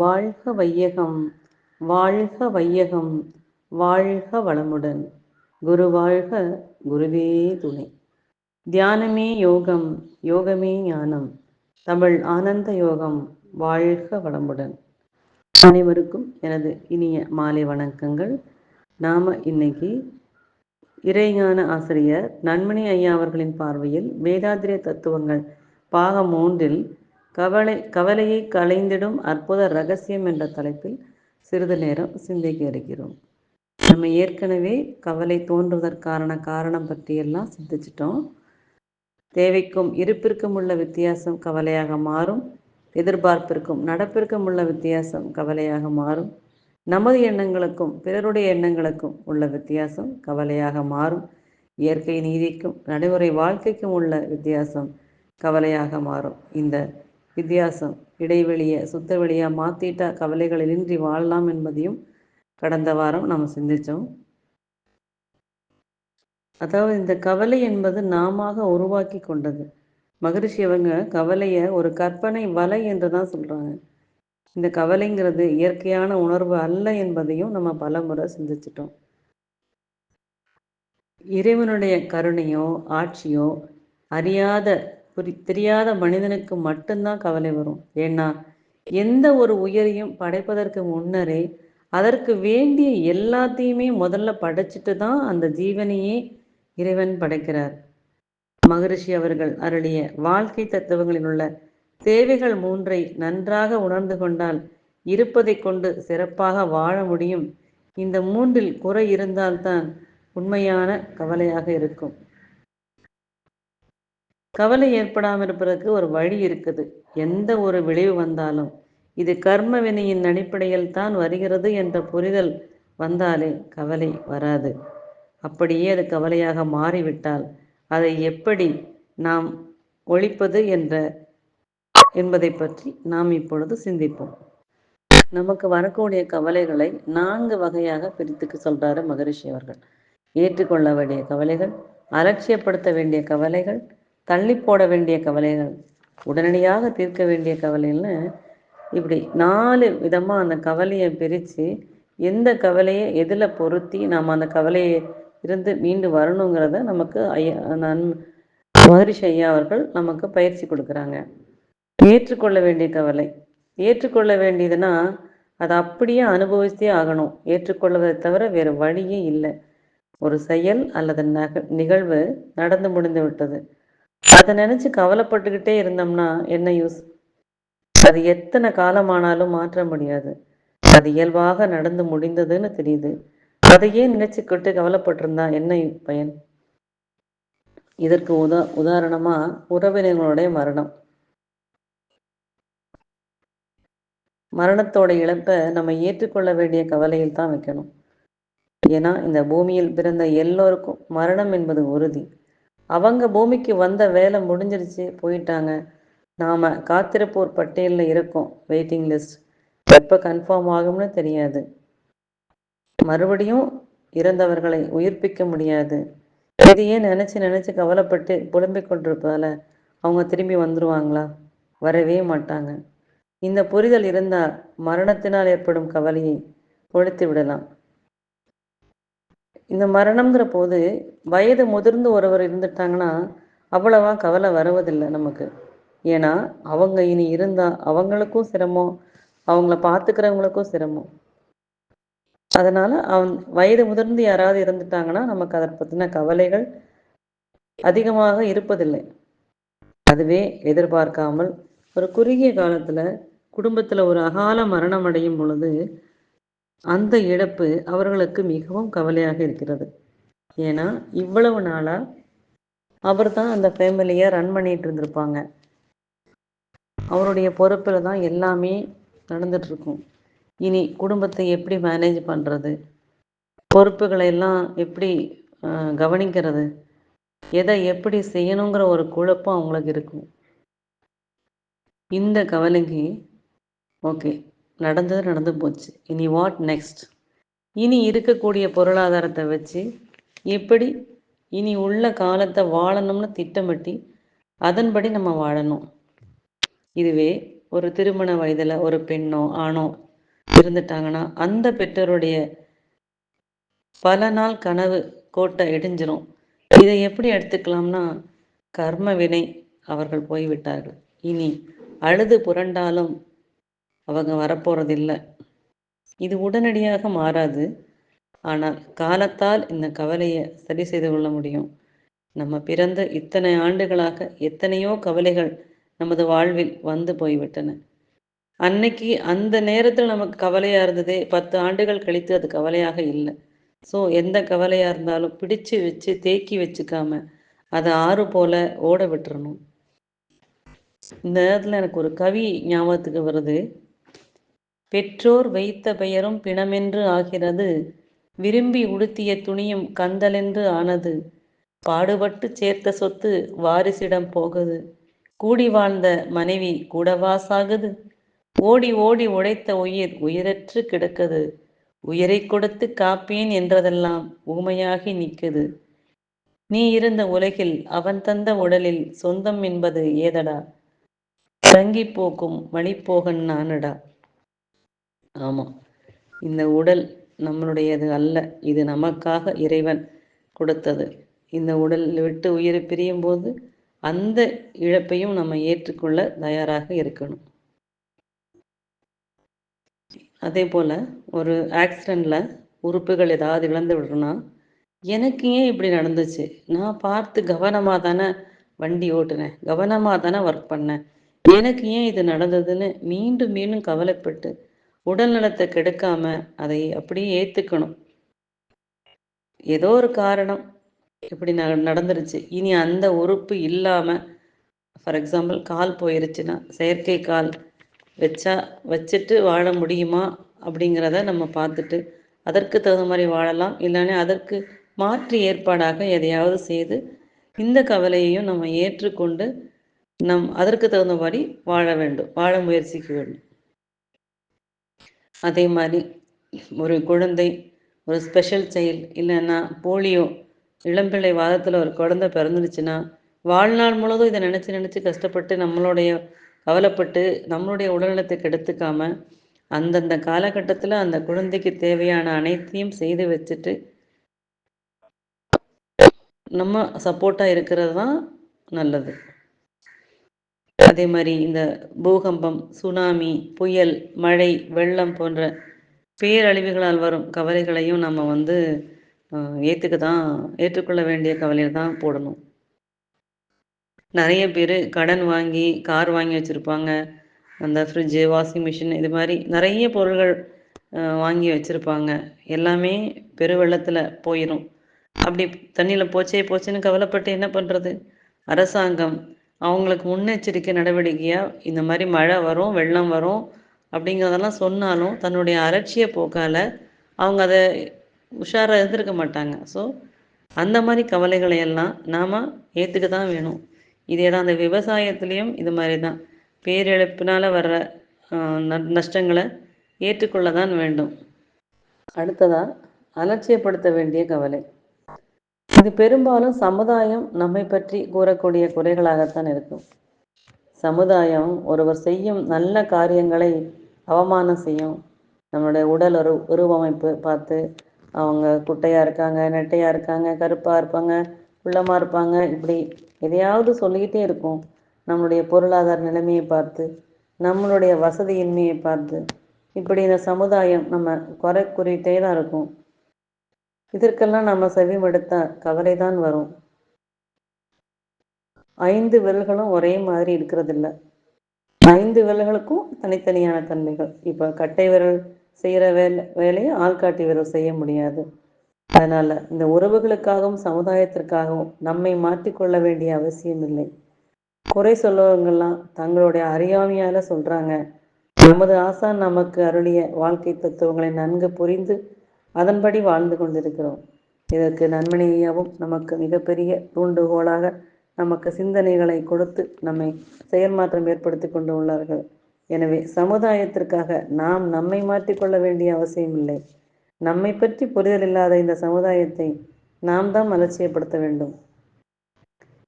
வாழ்க வையகம், வாழ்க வையகம், வாழ்க வளமுடன். குரு வாழ்க, குருவே துணை. தியானமே யோகம், யோகமே ஞானம். தமிழ் ஆனந்த யோகம். வாழ்க வளமுடன். அனைவருக்கும் எனது இனிய மாலை வணக்கங்கள். நாம் இன்னைக்கு இறைஞான ஆசிரியர் நன்மணி ஐயா அவர்களின் பார்வையில் வேதாத்திரிய தத்துவங்கள் பாகம் 3 கவலையை களைந்திடும் அற்புத ரகசியம் என்ற தலைப்பில் சிறிது நேரம் சிந்திக்க இருக்கிறோம். நம்ம ஏற்கனவே கவலை தோன்றுவதற்கான காரணம் பற்றியெல்லாம் சிந்திச்சிட்டோம். தேவைக்கும் இருப்பிற்கும் உள்ள வித்தியாசம் கவலையாக மாறும். எதிர்பார்ப்பிற்கும் நடப்பிற்கும் உள்ள வித்தியாசம் கவலையாக மாறும். நமது எண்ணங்களுக்கும் பிறருடைய எண்ணங்களுக்கும் உள்ள வித்தியாசம் கவலையாக மாறும். இயற்கை நீதிக்கும் நடைமுறை வாழ்க்கைக்கும் உள்ள வித்தியாசம் கவலையாக மாறும். இந்த வித்தியாசம் இடைவெளியை சுத்த வெளியாக மாற்றிட்டா கவலைகளின்றி வாழலாம் என்பதையும் கடந்த வாரம் நாம் சிந்தித்தோம். அதாவது இந்த கவலை என்பது நாம உருவாக்கி கொண்டது. மகரிஷி அவங்க கவலையை ஒரு கற்பனை வலை என்று தான் சொல்கிறாங்க. இந்த கவலைங்கிறது இயற்கையான உணர்வு அல்ல என்பதையும் நம்ம பல முறை சிந்திச்சிட்டோம். இறைவனுடைய கருணையோ ஆட்சியோ தெரியாத மனிதனுக்கு மட்டும்தான் கவலை வரும். ஏன்னா எந்த ஒரு உயிரையும் படைப்பதற்கு முன்னரே அதற்கு வேண்டிய எல்லாத்தையுமே முதல்ல படைச்சிட்டு தான் அந்த ஜீவனையே இறைவன் படைக்கிறார். மகரிஷி அவர்கள் அருளிய வாழ்க்கை தத்துவங்களில் உள்ள தேவைகள் 3 நன்றாக உணர்ந்து கொண்டால் இருப்பதை கொண்டு சிறப்பாக வாழ முடியும். இந்த 3 குறை இருந்தால்தான் உண்மையான கவலையாக இருக்கும். கவலை ஏற்படாமல் இருப்பதற்கு ஒரு வழி இருக்குது. எந்த ஒரு விளைவு வந்தாலும் இது கர்ம வினையின் அடிப்படையில் தான் வருகிறது என்ற புரிதல் வந்தாலே கவலை வராது. அப்படியே அது கவலையாக மாறிவிட்டால் அதை எப்படி நாம் ஒழிப்பது என்பதை பற்றி நாம் இப்பொழுது சிந்திப்போம். நமக்கு வரக்கூடிய கவலைகளை 4 வகையாக பிரித்துக்கு சொல்றாரு மகரிஷி அவர்கள். ஏற்றுக்கொள்ள வேண்டிய கவலைகள், அலட்சியப்படுத்த வேண்டிய கவலைகள், தள்ளி போட வேண்டிய கவலைகள், உடனடியாக தீர்க்க வேண்டிய கவலைன்னு இப்படி 4 விதமாக அந்த கவலையை பிரித்து எந்த கவலையை எதில் பொருத்தி நாம் அந்த கவலையை இருந்து மீண்டு வரணுங்கிறத நமக்கு மகரிஷி ஐயா அவர்கள் நமக்கு பயிற்சி கொடுக்குறாங்க. ஏற்றுக்கொள்ள வேண்டிய கவலை, ஏற்றுக்கொள்ள வேண்டியதுன்னா அதை அப்படியே அனுபவித்தே ஆகணும். ஏற்றுக்கொள்வதை தவிர வேறு வழியே இல்லை. ஒரு செயல் அல்லது நிகழ்வு நடந்து முடிந்து விட்டது, அதை நினச்சி கவலைப்பட்டுக்கிட்டே இருந்தோம்னா என்ன யூஸ்? அது எத்தனை காலமானாலும் மாற்ற முடியாது. அது இயல்பாக நடந்து முடிந்ததுன்னு தெரியுது, அதையே நினைச்சுக்கிட்டு கவலைப்பட்டிருந்தா என்ன பயன்? இதற்கு உதாரணமா உறவினர்களுடைய மரணத்தோட இழப்பை நம்ம ஏற்றுக்கொள்ள வேண்டிய கவலையில் தான் வைக்கணும். ஏன்னா இந்த பூமியில் பிறந்த எல்லோருக்கும் மரணம் என்பது உறுதி. அவங்க பூமிக்கு வந்த வேலை முடிஞ்சிருச்சு, போயிட்டாங்க. நாம் காத்திருப்போர் பட்டியலில் இருக்கோம், வெயிட்டிங் லிஸ்ட். எப்போ கன்ஃபார்ம் ஆகும்னு தெரியாது. மறுபடியும் இறந்தவர்களை உயிர்ப்பிக்க முடியாது. இதையே நினச்சி கவலைப்பட்டு புலம்பிக் கொண்டிருப்பதால் அவங்க திரும்பி வந்துடுவாங்களா? வரவே மாட்டாங்க. இந்த புரிதல் இருந்தால் மரணத்தினால் ஏற்படும் கவலையை ஒழித்து விடலாம். இந்த மரணம்ங்கிற போது வயது முதிர்ந்து ஒருவர் இருந்துட்டாங்கன்னா அவ்வளவா கவலை வருவதில்லை நமக்கு. ஏன்னா அவங்க இனி இருந்தால் அவங்களுக்கும் சிரமம், அவங்கள பார்த்துக்கிறவங்களுக்கும் சிரமம். அதனால் வயது முதிர்ந்து யாராவது இருந்துட்டாங்கன்னா நமக்கு அதை பற்றின கவலைகள் அதிகமாக இருப்பதில்லை. அதுவே எதிர்பார்க்காமல் ஒரு குறுகிய காலத்தில் குடும்பத்தில் ஒரு அகால மரணம் அடையும் பொழுது அந்த இழப்பு அவர்களுக்கு மிகவும் கவலையாக இருக்கிறது. ஏன்னா இவ்வளவு நாளாக அவர் தான் அந்த ஃபேமிலியை ரன் பண்ணிட்டு இருந்திருப்பாங்க. அவருடைய பொறுப்பில் தான் எல்லாமே நடந்துட்டுருக்கும். இனி குடும்பத்தை எப்படி மேனேஜ் பண்ணுறது, பொறுப்புகளை எல்லாம் எப்படி கவனிக்கிறது, எதை எப்படி செய்யணுங்கிற ஒரு குழப்பம் அவங்களுக்கு இருக்கும். இந்த கவலைக்கு ஓகே, நடந்து போச்சு, இனி வாட் நெக்ஸ்ட்? இனி இருக்கக்கூடிய பொருளாதாரத்தை வச்சு எப்படி இனி உள்ள காலத்தை வாழணும்னு திட்டமிட்டு அதன்படி நம்ம வாழணும். இதுவே ஒரு திருமண வயதில் ஒரு பெண்ணோ ஆணோ இருந்துட்டாங்கன்னா அந்த பெற்றோருடைய பல நாள் கனவு கோட்டை இடிஞ்சிரும். இதை எப்படி எடுத்துக்கலாம்னா, கர்ம வினை, அவர்கள் போய்விட்டார்கள், இனி அழுது புரண்டாலும் அவங்க வரப்போறதில்லை. இது உடனடியாக மாறாது. ஆனால் காலத்தால் இந்த கவலையை சரி செய்து கொள்ள முடியும். நம்ம பிறந்த இத்தனை ஆண்டுகளாக எத்தனையோ கவலைகள் நமது வாழ்வில் வந்து போய்விட்டன. அன்னைக்கு அந்த நேரத்தில் நமக்கு கவலையாக இருந்ததே, 10 ஆண்டுகள் கழித்து அது கவலையாக இல்லை. ஸோ எந்த கவலையாக இருந்தாலும் பிடிச்சு வச்சு தேக்கி வச்சுக்காம அதை ஆறு போல ஓட விட்டுறணும். இந்த நேரத்தில் எனக்கு ஒரு கவி ஞாபகத்துக்கு வருது. பெற்றோர் வைத்த பெயரும் பிணமென்று ஆகிறது, விரும்பி உடுத்திய துணியும் கந்தலென்று ஆனது, பாடுபட்டு சேர்த்த சொத்து வாரிசிடம் போகுது, கூடி வாழ்ந்த மனைவி கூடவா சாகுது, ஓடி ஓடி உழைத்த உயிர் உயிரற்று கிடக்குது, உயிரை கொடுத்து காப்பேன் என்றதெல்லாம் ஊமையாகி நிற்குது, நீ இருந்த உலகில் அவன் தந்த உடலில் சொந்தம் என்பது ஏதடா, தங்கி போக்கும் வழிப்போகன் நானடா. ஆமாம், இந்த உடல் நம்மளுடையது அல்ல, இது நமக்காக இறைவன் கொடுத்தது. இந்த உடல் விட்டு உயிரை பிரியும் போது அந்த இழப்பையும் நம்ம ஏற்றுக்கொள்ள தயாராக இருக்கணும். அதே போல் ஒரு ஆக்சிடெண்ட்டில் உறுப்புகள் ஏதாவது இழந்து விடுறோன்னா, எனக்கு ஏன் இப்படி நடந்துச்சு, நான் பார்த்து கவனமாக தானே வண்டி ஓட்டுனேன், கவனமாக தானே ஒர்க் பண்ணேன், எனக்கு ஏன் இது நடந்ததுன்னு மீண்டும் மீண்டும் கவலைப்பட்டு உடல் நலத்தை கெடுக்காம அதை அப்படியே ஏற்றுக்கணும். ஏதோ ஒரு காரணம் இப்படி நடந்துருச்சு, இனி அந்த உறுப்பு இல்லாமல், ஃபார் எக்ஸாம்பிள் கால் போயிருச்சுன்னா செயற்கை கால் வச்சுட்டு வாழ முடியுமா அப்படிங்கிறத நம்ம பார்த்துட்டு அதற்கு தகுந்த மாதிரி வாழலாம். இல்லைன்னா அதற்கு மாற்று ஏற்பாடாக எதையாவது செய்து இந்த கவலையையும் நம்ம ஏற்றுக்கொண்டு அதற்கு தகுந்த மாதிரி வாழ முயற்சிக்க வேண்டும். அதே மாதிரி ஒரு குழந்தை, ஒரு ஸ்பெஷல் சைல்டு, இல்லைன்னா போலியோ இளம்பிள்ளை வாதத்தில் ஒரு குழந்தை பிறந்துருச்சுன்னா வாழ்நாள் முழுவதும் இதை நினச்சி கஷ்டப்பட்டு நம்மளுடைய கவலைப்பட்டு நம்மளுடைய உடல்நலத்தை கெடுத்துக்காமல் அந்தந்த காலகட்டத்தில் அந்த குழந்தைக்கு தேவையான அனைத்தையும் செய்து வச்சுட்டு நம்ம சப்போர்ட்டாக இருக்கிறது தான் நல்லது. அதே மாதிரி இந்த பூகம்பம், சுனாமி, புயல், மழை, வெள்ளம் போன்ற பேரழிவுகளால் வரும் கவலைகளையும் நம்ம ஏற்றுக்கொள்ள வேண்டிய கவலையை தான் போடணும். நிறைய பேர் கடன் வாங்கி கார் வாங்கி வச்சுருப்பாங்க, அந்த ஃப்ரிட்ஜு, வாஷிங் மிஷின், இது மாதிரி நிறைய பொருள்கள் வாங்கி வச்சுருப்பாங்க. எல்லாமே பெருவெள்ளத்தில் போயிடும். அப்படி தண்ணியில் போச்சுன்னு கவலைப்பட்டு என்ன பண்ணுறது? அரசாங்கம் அவங்களுக்கு முன்னெச்சரிக்கை நடவடிக்கையாக இந்த மாதிரி மழை வரும், வெள்ளம் வரும் அப்படிங்கிறதெல்லாம் சொன்னாலும் தன்னுடைய அலட்சிய போக்கால் அவங்க அதை உஷாராக இருந்திருக்க மாட்டாங்க. ஸோ அந்த மாதிரி கவலைகளை எல்லாம் நாம் ஏற்றுக்க தான் வேணும். இதே தான் அந்த விவசாயத்துலேயும் இது மாதிரி தான் பேரிழப்பினால் வர்ற நஷ்டங்களை ஏற்றுக்கொள்ள தான் வேண்டும். அடுத்ததாக அலட்சியப்படுத்த வேண்டிய கவலை. இது பெரும்பாலும் சமுதாயம் நம்மை பற்றி கூறக்கூடிய குறைகளாகத்தான் இருக்கும். சமுதாயம் ஒருவர் செய்யும் நல்ல காரியங்களை அவமானம் செய்யும். நம்மளுடைய உடல் உருவமைப்பு பார்த்து அவங்க குட்டையாக இருக்காங்க, நெட்டையாக இருக்காங்க, கருப்பாக இருப்பாங்க, குள்ளமாக இருப்பாங்க, இப்படி எதையாவது சொல்லிக்கிட்டே இருக்கும். நம்மளுடைய பொருளாதார நிலைமையை பார்த்து, நம்மளுடைய வசதியின்மையை பார்த்து, இப்படி இந்த சமுதாயம் நம்ம குறை கூறிகிட்டே தான் இருக்கும். இதற்கெல்லாம் நம்ம செவிமடுத்தால் கவலை தான் வரும். 5 விரல்களும் ஒரே மாதிரி இருக்கிறதில்ல. 5 விரல்களுக்கும் தனித்தனியான தன்மைகள். இப்போ கட்டை விரல் செய்கிற வேலையை ஆள்காட்டி விரல் செய்ய முடியாது. அதனால் இந்த உறவுகளுக்காகவும் சமுதாயத்திற்காகவும் நம்மை மாற்றிக்கொள்ள வேண்டிய அவசியம் இல்லை. குறை சொல்லுவவங்கெல்லாம் தங்களுடைய அறியாமையால் சொல்கிறாங்க. நமது ஆசான் நமக்கு அருளிய வாழ்க்கை தத்துவங்களை நன்கு புரிந்து அதன்படி வாழ்ந்து கொண்டிருக்கிறோம். இதற்கு நன்மணியாகவும் நமக்கு மிகப்பெரிய தூண்டுகோலாக நமக்கு சிந்தனைகளை கொடுத்து நம்மை செயல்மாற்றம் ஏற்படுத்தி கொண்டு உள்ளார்கள். எனவே சமுதாயத்திற்காக நாம் நம்மை மாற்றிக்கொள்ள வேண்டிய அவசியம் இல்லை. நம்மை பற்றி புரிதல் இல்லாத இந்த சமுதாயத்தை நாம் தான் அலட்சியப்படுத்த வேண்டும்.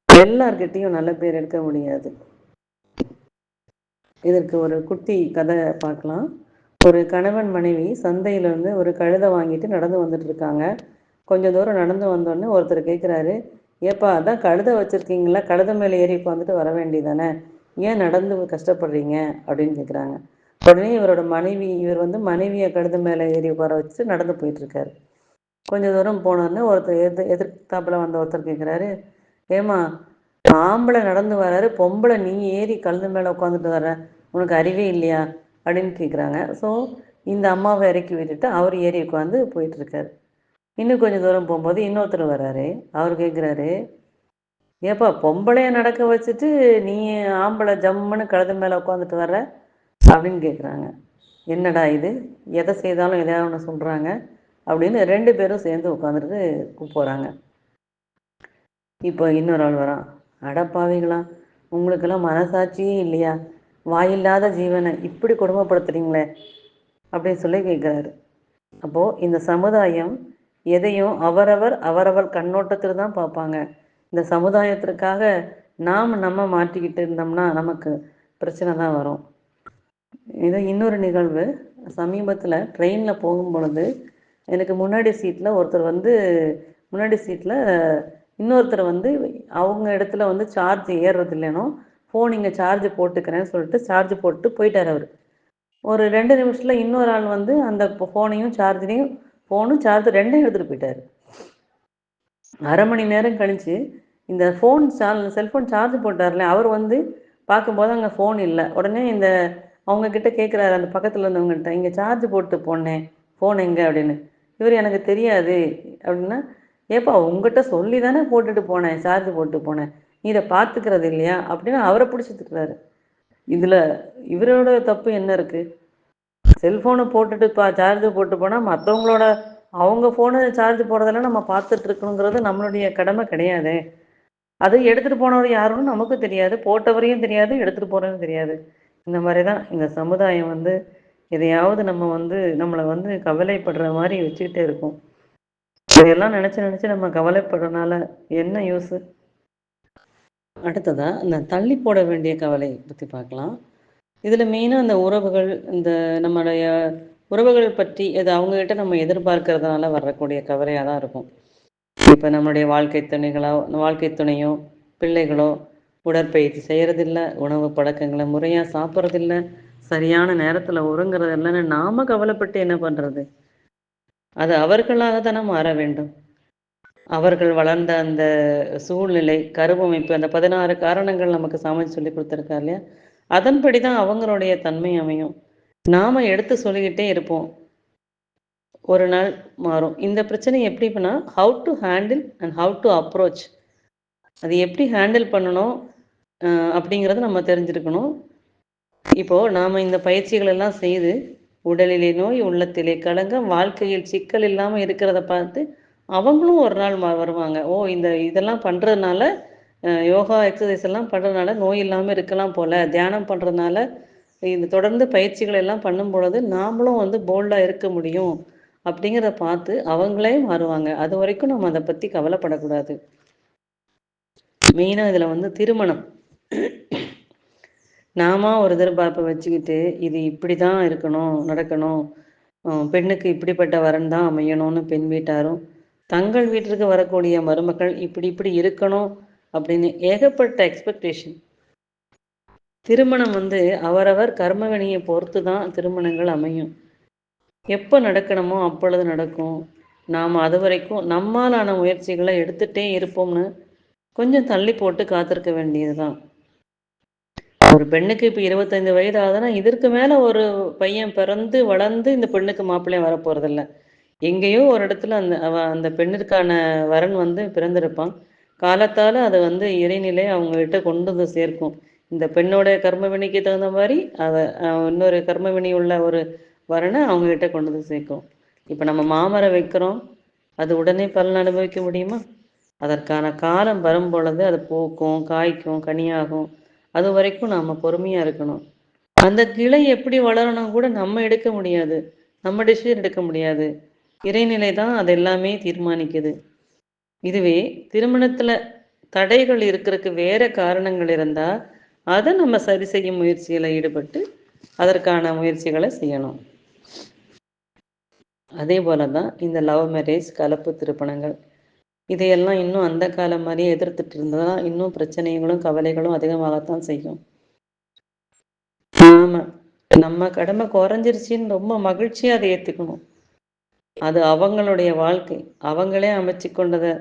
எல்லார்கிட்டையும் நல்ல பேர் எடுக்க முடியாது. இதற்கு ஒரு குட்டி கதை பார்க்கலாம். ஒரு கணவன் மனைவி சந்தையில் வந்து ஒரு கழுதை வாங்கிட்டு நடந்து வந்துட்டு இருக்காங்க. கொஞ்சம் தூரம் நடந்து வந்தோடனே ஒருத்தர் கேட்குறாரு, ஏப்பா அதான் கழுதை வச்சுருக்கீங்களா, கழுதை மேலே ஏறி உட்காந்துட்டு வர வேண்டியதானே, ஏன் நடந்து கஷ்டப்படுறீங்க அப்படின்னு கேட்குறாங்க. உடனே இவர் வந்து மனைவியை கழுதை மேலே ஏறி உட்கார வச்சுட்டு நடந்து போயிட்டுருக்காரு. கொஞ்சம் தூரம் போனோடனே ஒருத்தர் எதிர்த்தாப்புல வந்த ஒருத்தர் கேட்குறாரு, ஏம்மா ஆம்பளை நடந்து வராரு, பொம்பளை நீ ஏறி கழுது மேலே உட்காந்துட்டு வர்ற, உனக்கு அறிவே இல்லையா அப்படின்னு கேட்குறாங்க. ஸோ இந்த அம்மாவை இறக்கி விட்டுட்டு அவர் ஏறி உட்காந்து போயிட்டுருக்காரு. இன்னும் கொஞ்சம் தூரம் போகும்போது இன்னொருத்தர் வர்றாரு. அவர் கேட்குறாரு, ஏப்பா பொம்பளைய நடக்க வச்சுட்டு நீ ஆம்பளை ஜம்முன்னு கழுது மேலே உட்காந்துட்டு வர்ற அப்படின்னு கேட்குறாங்க. என்னடா இது, எதை செய்தாலும் எதையாவது ஒன்று சொல்கிறாங்க அப்படின்னு 2 பேரும் சேர்ந்து உட்காந்துட்டு போகிறாங்க. இப்போ இன்னொரு ஆள் வரான். அடப்பாவிங்களா, உங்களுக்கெல்லாம் மனசாட்சியே இல்லையா, வாயில்லாத ஜீவனை இப்படி கொடுமைப்படுத்துறீங்களே அப்படின்னு சொல்லி கேட்குறாரு. அப்போது இந்த சமுதாயம் எதையும் அவரவர் கண்ணோட்டத்தில் தான் பார்ப்பாங்க. இந்த சமுதாயத்திற்காக நம்ம மாற்றிக்கிட்டு இருந்தோம்னா நமக்கு பிரச்சனை தான் வரும். இது இன்னொரு நிகழ்வு. சமீபத்தில் ட்ரெயினில் போகும் பொழுது எனக்கு முன்னாடி சீட்டில் இன்னொருத்தர் வந்து அவங்க இடத்துல வந்து சார்ஜ் ஏறுறது இல்லைனோ, ஃபோன் இங்கே சார்ஜ் போட்டுக்கிறேன்னு சொல்லிட்டு சார்ஜ் போட்டு போயிட்டார் அவர். ஒரு 2 நிமிஷத்தில் இன்னொரு ஆள் வந்து அந்த ஃபோனும் சார்ஜ் 2யும் எடுத்துகிட்டு போயிட்டார். அரை மணி நேரம் கழித்து இந்த செல்ஃபோன் சார்ஜ் போட்டார்ல, அவர் வந்து பார்க்கும்போது அங்கே ஃபோன் இல்லை. உடனே அவங்கக்கிட்ட கேட்குறாரு, அந்த பக்கத்தில் இருந்தவங்கள்ட்ட, இங்கே சார்ஜ் போட்டு போனேன், ஃபோன் எங்கே அப்படின்னு. இவர் எனக்கு தெரியாது அப்படின்னா, ஏப்பா உங்ககிட்ட சொல்லி தானே போட்டுட்டு போனேன், சார்ஜ் போட்டு போனேன், நீ இதை பார்த்துக்கிறது இல்லையா அப்படின்னு அவரை பிடிச்சி திட்டுறாரு. இதில் இவரோட தப்பு என்ன இருக்குது? செல்ஃபோனை போட்டுட்டு சார்ஜ் போட்டு போனால் அவங்க ஃபோனை சார்ஜ் போடுறதெல்லாம் நம்ம பார்த்துட்ருக்கணுங்கிறது நம்மளுடைய கடமை கிடையாது. அது எடுத்துகிட்டு போனவர் யாருன்னு நமக்கும் தெரியாது, போட்டவரையும் தெரியாது, எடுத்துகிட்டு போகிறதும் தெரியாது. இந்த மாதிரி தான் இந்த சமுதாயம் வந்து எதையாவது நம்மளை வந்து கவலைப்படுற மாதிரி வச்சுக்கிட்டே இருக்கும். இதையெல்லாம் நினச்சி நம்ம கவலைப்படுறதுனால என்ன யூஸு? அடுத்ததாக இந்த தள்ளி போட வேண்டிய கவலை பற்றி பார்க்கலாம். இதில் மெயினாக இந்த உறவுகள், நம்மளுடைய உறவுகள் பற்றி அவங்கக்கிட்ட நம்ம எதிர்பார்க்கறதுனால வரக்கூடிய கவலையாக தான் இருக்கும். இப்போ நம்மளுடைய வாழ்க்கை துணையோ பிள்ளைகளோ உடற்பயிற்சி செய்கிறதில்ல, உணவு பழக்கங்களை முறையாக சாப்பிட்றதில்ல, சரியான நேரத்தில் உறங்குறது இல்லைன்னு நாம் கவலைப்பட்டு என்ன பண்ணுறது? அது அவர்களாக தானே மாற வேண்டும். அவர்கள் வளர்ந்த அந்த சூழ்நிலை, கருவமைப்பு, அந்த 16 காரணங்கள் நமக்கு சாமி சொல்லி கொடுத்துருக்கா இல்லையா, அதன்படி தான் அவங்களுடைய தன்மை அமையும். நாம் எடுத்து சொல்லிக்கிட்டே இருப்போம், ஒரு நாள் மாறும். இந்த பிரச்சனை எப்படி பண்ணால் how to handle and how to approach, அது எப்படி ஹேண்டில் பண்ணணும் அப்படிங்கிறத நம்ம தெரிஞ்சிருக்கணும். இப்போது நாம் இந்த பயிற்சிகள் எல்லாம் செய்து உடலிலே நோய் உள்ளத்திலே களங்கம் வாழ்க்கையில் சிக்கல் இல்லாமல் இருக்கிறத பார்த்து அவங்களும் ஒரு நாள் வருவாங்க. ஓ, இதெல்லாம் பண்ணுறதுனால, யோகா எக்ஸசைஸ் எல்லாம் பண்ணுறதுனால நோய் இல்லாமல் இருக்கலாம் போல், தியானம் பண்ணுறதுனால இந்த தொடர்ந்து பயிற்சிகள் எல்லாம் பண்ணும் பொழுது நாமளும் வந்து போல்டாக இருக்க முடியும் அப்படிங்கிறத பார்த்து அவங்களே மாறுவாங்க. அது வரைக்கும் நம்ம அதை பற்றி கவலைப்படக்கூடாது. மெயினாக இதில் வந்து திருமணம், நாம ஒரு எதிர்பார்ப்பை வச்சுக்கிட்டு இது இப்படி தான் இருக்கணும், நடக்கணும், பெண்ணுக்கு இப்படிப்பட்ட வரன் தான் அமையணும்னு பெண் வீட்டாரும் தங்கள் வீட்டிற்கு வரக்கூடிய மருமக்கள் இப்படி இருக்கணும் அப்படின்னு ஏகப்பட்ட எக்ஸ்பெக்டேஷன். திருமணம் வந்து அவரவர் கர்மவினையை பொறுத்து தான் திருமணங்கள் அமையும். எப்போ நடக்கணுமோ அப்பொழுது நடக்கும். நாம் அது வரைக்கும் நம்மாலான முயற்சிகளை எடுத்துகிட்டே இருப்போம்னு கொஞ்சம் தள்ளி போட்டு காத்திருக்க வேண்டியது தான். ஒரு பெண்ணுக்கு இப்போ 25 வயது ஆகுதுன்னா இதற்கு மேலே ஒரு பையன் பிறந்து வளர்ந்து இந்த பெண்ணுக்கு மாப்பிள்ளையும் வரப்போகிறதில்ல. எங்கேயோ ஒரு இடத்துல அந்த பெண்ணிற்கான வரன் வந்து பிறந்திருப்பான். காலத்தால் அதை வந்து இறைநிலை அவங்ககிட்ட கொண்டு வந்து சேர்க்கும். இந்த பெண்ணோட கர்மவினைக்கு தகுந்த மாதிரி இன்னொரு கர்மவினை உள்ள ஒரு வரனை அவங்ககிட்ட கொண்டு வந்து சேர்க்கும். இப்போ நம்ம மாமரம் வைக்கிறோம், அது உடனே பலன் அனுபவிக்க முடியுமா? அதற்கான காலம் வரும் பொழுது அது பூக்கும், காய்க்கும், கனியாகும். அது வரைக்கும் நாம் பொறுமையாக இருக்கணும். அந்த கிளை எப்படி வளரணும் கூட நம்ம எடுக்க முடியாது, நம்ம டிசிஷன் எடுக்க முடியாது. இறைநிலை தான் அது எல்லாமே தீர்மானிக்குது. இதுவே திருமணத்தில் தடைகள் இருக்கிறதுக்கு வேறு காரணங்கள் இருந்தால் அதை நம்ம சரி செய்யும் முயற்சியில் ஈடுபட்டு அதற்கான முயற்சிகளை செய்யணும். அதே போல தான் இந்த லவ் மேரேஜ், கலப்பு திருமணங்கள், இதையெல்லாம் இன்னும் அந்த காலம் மாதிரியே எதிர்த்துட்டு இருந்ததா இன்னும் பிரச்சனைகளும் கவலைகளும் அதிகமாகத்தான் செய்யும். நாம நம்ம கடமை குறைஞ்சிருச்சின்னு ரொம்ப மகிழ்ச்சியாக அதை ஏற்றுக்கணும். அது அவங்களுடைய வாழ்க்கை, அவங்களே அமைச்சு கொண்டதை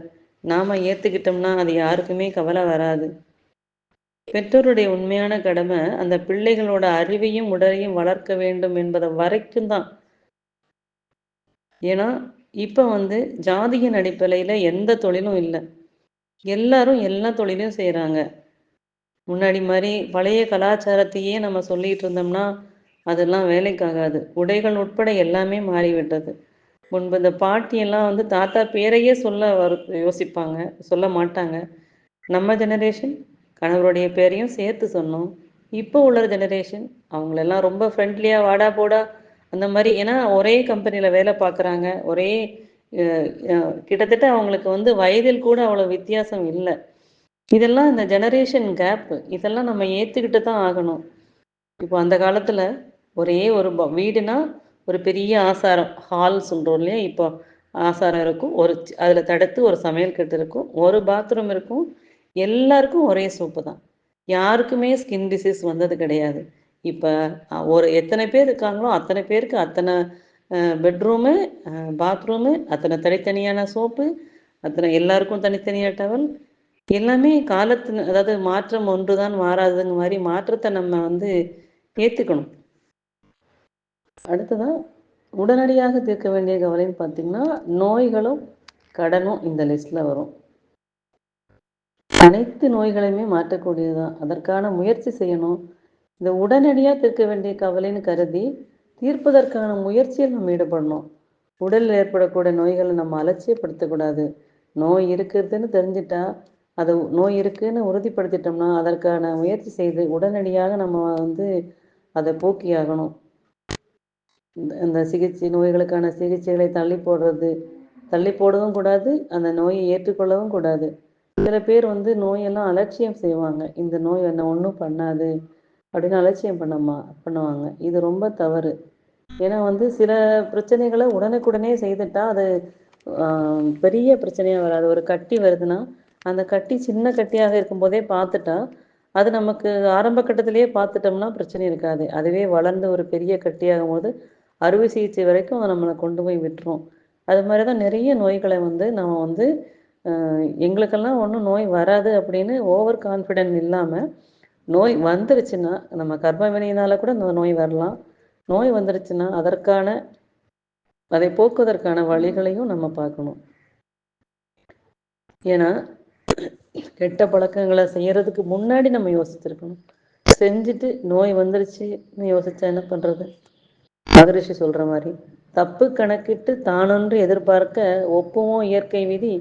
நாம் ஏற்றுக்கிட்டோம்னா அது யாருக்குமே கவலை வராது. பெற்றோருடைய உண்மையான கடமை அந்த பிள்ளைகளோட அறிவையும் உடலையும் வளர்க்க வேண்டும் என்பதை வரைக்கும் தான். ஏன்னா இப்போ ஜாதியின் அடிப்படையில் எந்த தொழிலும் இல்லை, எல்லாரும் எல்லா தொழிலும் செய்கிறாங்க. முன்னாடி மாதிரி பழைய கலாச்சாரத்தையே நம்ம சொல்லிகிட்டு இருந்தோம்னா அதெல்லாம் வேலைக்காகாது. உடைகள் உட்பட எல்லாமே மாறிவிட்டது. முன்பு இந்த பாட்டியெல்லாம் தாத்தா பேரையே சொல்ல யோசிப்பாங்க, சொல்ல மாட்டாங்க. நம்ம ஜெனரேஷன் கணவருடைய பேரையும் சேர்த்து சொன்னோம். இப்போ உள்ள ஜெனரேஷன் அவங்களெல்லாம் ரொம்ப ஃப்ரெண்ட்லியாக வாடா போடா அந்த மாதிரி. ஏன்னா ஒரே கம்பெனியில் வேலை பார்க்குறாங்க, ஒரே கிட்டத்தட்ட அவங்களுக்கு வயதில் கூட அவ்வளோ வித்தியாசம் இல்லை. இதெல்லாம் இந்த ஜெனரேஷன் கேப்பு, இதெல்லாம் நம்ம ஏற்றுக்கிட்டு தான் ஆகணும். இப்போ அந்த காலத்தில் ஒரே ஒரு வீடுனா ஒரு பெரிய ஆசாரம், ஹால் சொல்கிறோம் இல்லையா, இப்போ ஆசாரம் இருக்கும், ஒரு அதில் தடுத்து ஒரு சமையல் கட்டு இருக்கும், ஒரு பாத்ரூம் இருக்கும், எல்லாருக்கும் ஒரே சோப்பு தான். யாருக்குமே ஸ்கின் டிசீஸ் வந்தது கிடையாது. இப்போ ஒரு எத்தனை பேர் இருக்காங்களோ அத்தனை பேருக்கு அத்தனை பெட்ரூமு, பாத்ரூமு, அத்தனை தனித்தனியான சோப்பு, அத்தனை எல்லாருக்கும் தனித்தனியாக டவல், எல்லாமே காலத்தின் அதாவது மாற்றம் ஒன்று தான் மாறாதுங்க மாதிரி மாற்றத்தை நம்ம ஏற்றுக்கணும். அடுத்ததான் உடனடியாக தீர்க்க வேண்டிய கவலைன்னு பார்த்திங்கன்னா நோய்களும் கடனும் இந்த லிஸ்ட்டில் வரும். அனைத்து நோய்களையுமே மாற்றக்கூடியதுதான், அதற்கான முயற்சி செய்யணும். இந்த உடனடியாக தீர்க்க வேண்டிய கவலைன்னு கருதி தீர்ப்பதற்கான முயற்சியில் நம்ம ஈடுபடணும். உடலில் ஏற்படக்கூடிய நோய்களை நம்ம அலட்சியப்படுத்தக்கூடாது. நோய் இருக்குதுன்னு தெரிஞ்சிட்டா அது நோய் இருக்குதுன்னு உறுதிப்படுத்திட்டோம்னா அதற்கான முயற்சி செய்து உடனடியாக நம்ம அதை போக்கியாகணும். அந்த சிகிச்சை நோய்களுக்கான சிகிச்சைகளை தள்ளி போடவும் கூடாது, அந்த நோயை ஏற்றுக்கொள்ளவும் கூடாது. சில பேர் நோயெல்லாம் அலட்சியம் செய்வாங்க. இந்த நோய் என்ன ஒன்றும் பண்ணாது அப்படின்னு அலட்சியம் பண்ணுவாங்க. இது ரொம்ப தவறு. ஏன்னா சில பிரச்சனைகளை உடனுக்குடனே செய்துட்டா அது பெரிய பிரச்சனையாக வராது. ஒரு கட்டி வருதுன்னா அந்த கட்டி சின்ன கட்டியாக இருக்கும்போதே பார்த்துட்டா அது நமக்கு ஆரம்ப கட்டத்திலேயே பார்த்துட்டோம்னா பிரச்சனை இருக்காது. அதுவே வளர்ந்து ஒரு பெரிய கட்டியாகும் போது அறுவை சிகிச்சை வரைக்கும் நம்மளை கொண்டு போய் விட்டுரும். அது மாதிரி தான் நிறைய நோய்களை நம்ம எங்களுக்கெல்லாம் ஒன்றும் நோய் வராது அப்படின்னு ஓவர் கான்ஃபிடென்ட் இல்லாமல், நோய் வந்துருச்சுன்னா நம்ம கர்ப்பவினையினால் கூட இந்த நோய் வரலாம். நோய் வந்துருச்சுன்னா அதை போக்குவதற்கான வழிகளையும் நம்ம பார்க்கணும். ஏன்னா கெட்ட பழக்கங்களை செய்யறதுக்கு முன்னாடி நம்ம யோசிச்சிருக்கணும். செஞ்சுட்டு நோய் வந்துருச்சுன்னு யோசிச்சா என்ன பண்ணுறது? மகரிஷி சொல்கிற மாதிரி தப்பு கணக்கிட்டு தானொன்று எதிர்பார்க்க ஒப்புவோம் இயற்கை விதி,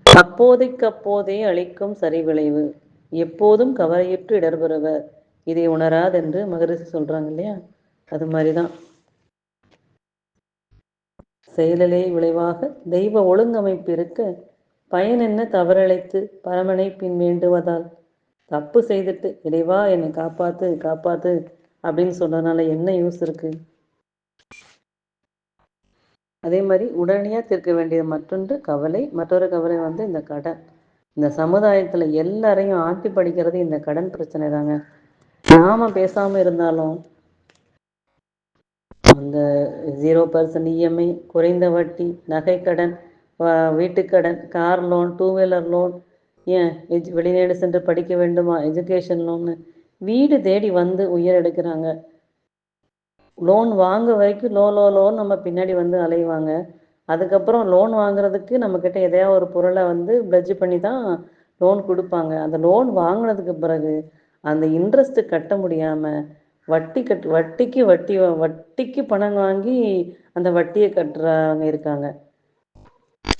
அப்போதைக்கப்போதே அளிக்கும் சரி விளைவு, எப்போதும் கவலையுற்று இடர்பெறுவர் இதை உணராதென்று மகரிஷி சொல்கிறாங்க இல்லையா? அது மாதிரி தான் செயலிலே விளைவாக தெய்வ ஒழுங்கமைப்பு இருக்க பயன் என்ன தவறழைத்து பரமனை பின் வேண்டுவதால். தப்பு செய்துட்டு இறைவா என்னை காப்பாத்து காப்பாத்து அப்படின்னு சொன்னதுனால என்ன யூஸ் இருக்கு? அதே மாதிரி உடனடியாக தீர்க்க வேண்டிய மற்றொரு கவலை இந்த கடன். இந்த சமுதாயத்தில் எல்லாரையும் ஆட்டி படிக்கிறது இந்த கடன் பிரச்சனை தாங்க. நாம பேசாமல் இருந்தாலும் அந்த 0% இஎம்ஐ, குறைந்த வட்டி, நகை கடன், வீட்டுக்கடன், கார் லோன், 2 வீலர் லோன், ஏன் வெளிநாடு சென்று படிக்க வேண்டுமா எஜுகேஷன் லோன்னு வீடு தேடி உயர் எடுக்கிறாங்க. லோன் வாங்க வரைக்கும் லோன் நம்ம பின்னாடி அலைவாங்க. அதுக்கப்புறம் லோன் வாங்குறதுக்கு நம்மக்கிட்ட எதையாவது ஒரு பொருளை பிளட்ஜ் பண்ணி தான் லோன் கொடுப்பாங்க. அந்த லோன் வாங்கினதுக்கு பிறகு அந்த இன்ட்ரெஸ்ட்டு கட்ட முடியாமல் வட்டிக்கு பணம் வாங்கி அந்த வட்டியை கட்டுறவங்க இருக்காங்க.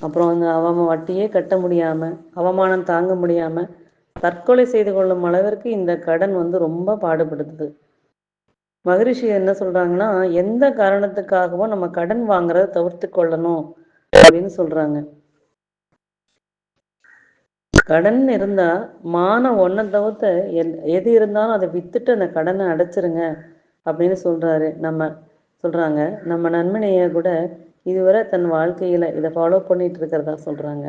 அப்புறம் அவன் வட்டியே கட்ட முடியாமல் அவமானம் தாங்க முடியாமல் தற்கொலை செய்து கொள்ளும் அளவிற்கு இந்த கடன் ரொம்ப பாடுபடுத்துது. மகரிஷி என்ன சொல்கிறாங்கன்னா, எந்த காரணத்துக்காகவும் நம்ம கடன் வாங்குறத தவிர்த்து கொள்ளணும் அப்படின்னு சொல்கிறாங்க. கடன் இருந்தால் மானம் ஒன்றை தவிர்த்து எது இருந்தாலும் அதை விற்றுட்டு அந்த கடனை அடைச்சிருங்க அப்படின்னு சொல்கிறாங்க. நம்ம நன்மனையை கூட இதுவரை தன் வாழ்க்கையில் இதை ஃபாலோ பண்ணிகிட்டு இருக்கிறதா சொல்கிறாங்க.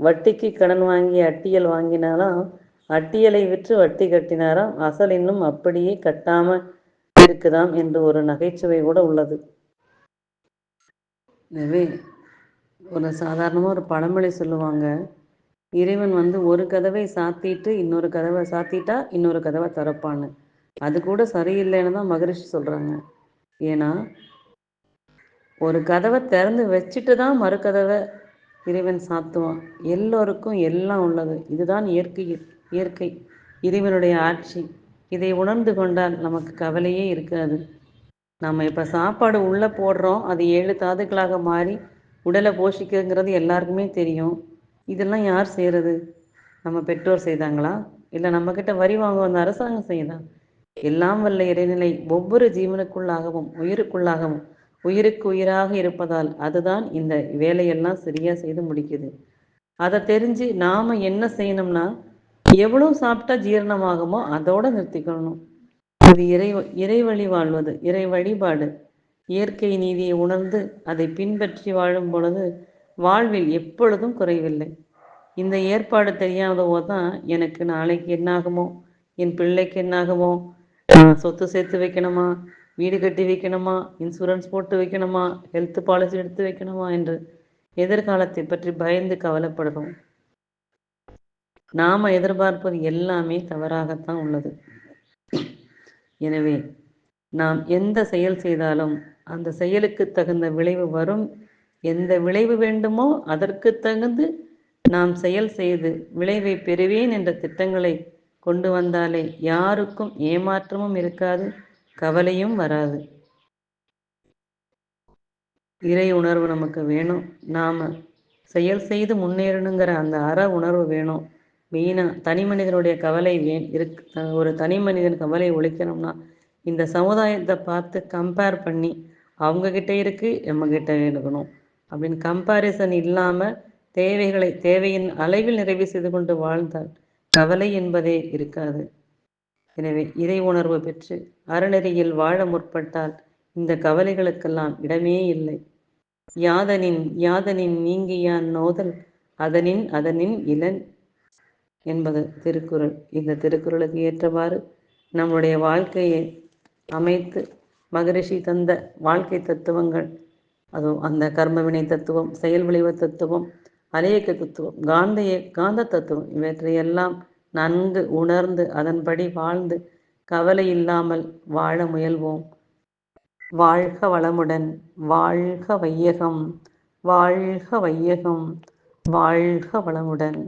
வட்டிக்கு கடன் வாங்கி அட்டியல் வாங்கினாலும் அட்டியலை விற்று வட்டி கட்டினாராம், அசல் இன்னும் அப்படியே கட்டாமல் இருக்குதாம் என்று ஒரு நகைச்சுவை கூட உள்ளது. எனவே ஒரு சாதாரணமாக ஒரு பழமொழி சொல்லுவாங்க, இறைவன் ஒரு கதவை சாத்திட்டு இன்னொரு கதவை சாத்திட்டா இன்னொரு கதவை திறப்பான்னு. அது கூட சரியில்லைன்னு தான் மகரிஷி சொல்கிறாங்க. ஏன்னா ஒரு கதவை திறந்து வச்சுட்டு தான் மறு கதவை இறைவன் சாத்துவான். எல்லோருக்கும் எல்லாம் உள்ளது. இதுதான் இயற்கை இறைவனுடைய ஆட்சி. இதை உணர்ந்து கொண்டால் நமக்கு கவலையே இருக்காது. நம்ம இப்போ சாப்பாடு உள்ளே போடுறோம், அது 7 தாதுக்களாக மாறி உடலை போஷிக்குங்கிறது எல்லாருக்குமே தெரியும். இதெல்லாம் யார் செய்கிறது? நம்ம பெற்றோர் செய்தாங்களா? இல்லை நம்மக்கிட்ட வரி வாங்க வந்த அரசாங்கம் செய்யுதா? எல்லாம் வல்ல இறைநிலை ஒவ்வொரு ஜீவனுக்குள்ளாகவும் உயிருக்குள்ளாகவும் உயிருக்கு உயிராக இருப்பதால் அதுதான் இந்த வேலையெல்லாம் சரியாக செய்து முடிக்குது. அதை தெரிஞ்சு நாம் என்ன செய்யணும்னா, எவ்வளோ சாப்பிட்டா ஜீரணமாகுமோ அதோடு நிறுத்திக்கணும். அது இறை வழி வாழ்வது, இறை வழிபாடு. இயற்கை நீதியை உணர்ந்து அதை பின்பற்றி வாழும் பொழுது வாழ்வில் எப்பொழுதும் குறைவில்லை. இந்த ஏற்பாடு தெரியாதவோ தான் எனக்கு நாளைக்கு என்னாகுமோ, என் பிள்ளைக்கு என்னாகுமோ, சொத்து சேர்த்து வைக்கணுமா, வீடு கட்டி வைக்கணுமா, இன்சூரன்ஸ் போட்டு வைக்கணுமா, ஹெல்த் பாலிசி எடுத்து வைக்கணுமா என்று எதிர்காலத்தை பற்றி பயந்து கவலைப்படுறோம். நாம் எதிர்பார்ப்பது எல்லாமே தவறாகத்தான் உள்ளது. எனவே நாம் எந்த செயல் செய்தாலும் அந்த செயலுக்கு தகுந்த விளைவு வரும். எந்த விளைவு வேண்டுமோ அதற்கு தகுந்து நாம் செயல் செய்து விளைவை பெறுவேன் என்ற திட்டங்களை கொண்டு வந்தாலே யாருக்கும் ஏமாற்றமும் இருக்காது, கவலையும் வராது. இறை உணர்வு நமக்கு வேணும். நாம் செயல் செய்து முன்னேறணுங்கிற அந்த அற உணர்வு வேணும். மெயினாக தனி மனிதனுடைய கவலை ஒரு தனி மனிதன் கவலை ஒழிக்கணும்னா இந்த சமுதாயத்தை பார்த்து கம்பேர் பண்ணி அவங்கக்கிட்ட இருக்குது நம்மக்கிட்ட இருக்கணும் அப்படின்னு கம்பேரிசன் இல்லாமல் தேவையின் அளவில் நிறைவு செய்து கொண்டு வாழ்ந்தால் கவலை என்பதே இருக்காது. எனவே இறை உணர்வு பெற்று அறநெறியில் வாழ முற்பட்டால் இந்த கவலைகளுக்கெல்லாம் இடமே இல்லை. யாதனின் நீங்கியான் நோதல் அதனின் இளன் என்பது திருக்குறள். இந்த திருக்குறளுக்கு ஏற்றவாறு நம்முடைய வாழ்க்கையை அமைத்து மகரிஷி தந்த வாழ்க்கை தத்துவங்கள், அதுவும் அந்த கர்மவினை தத்துவம், செயல் விளைவு தத்துவம், அலையக்க தத்துவம், காந்த தத்துவம், இவற்றையெல்லாம் நன்கு உணர்ந்து அதன்படி வாழ்ந்து கவலை இல்லாமல் வாழ முயல்வோம். வாழ்க வளமுடன், வாழ்க வையகம், வாழ்க வையகம், வாழ்க வளமுடன்.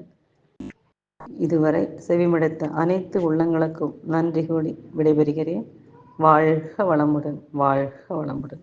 இதுவரை செவிமடுத்த அனைத்து உள்ளங்களுக்கும் நன்றி கூறி விடைபெறுகிறேன். வாழ்க வளமுடன், வாழ்க வளமுடன்.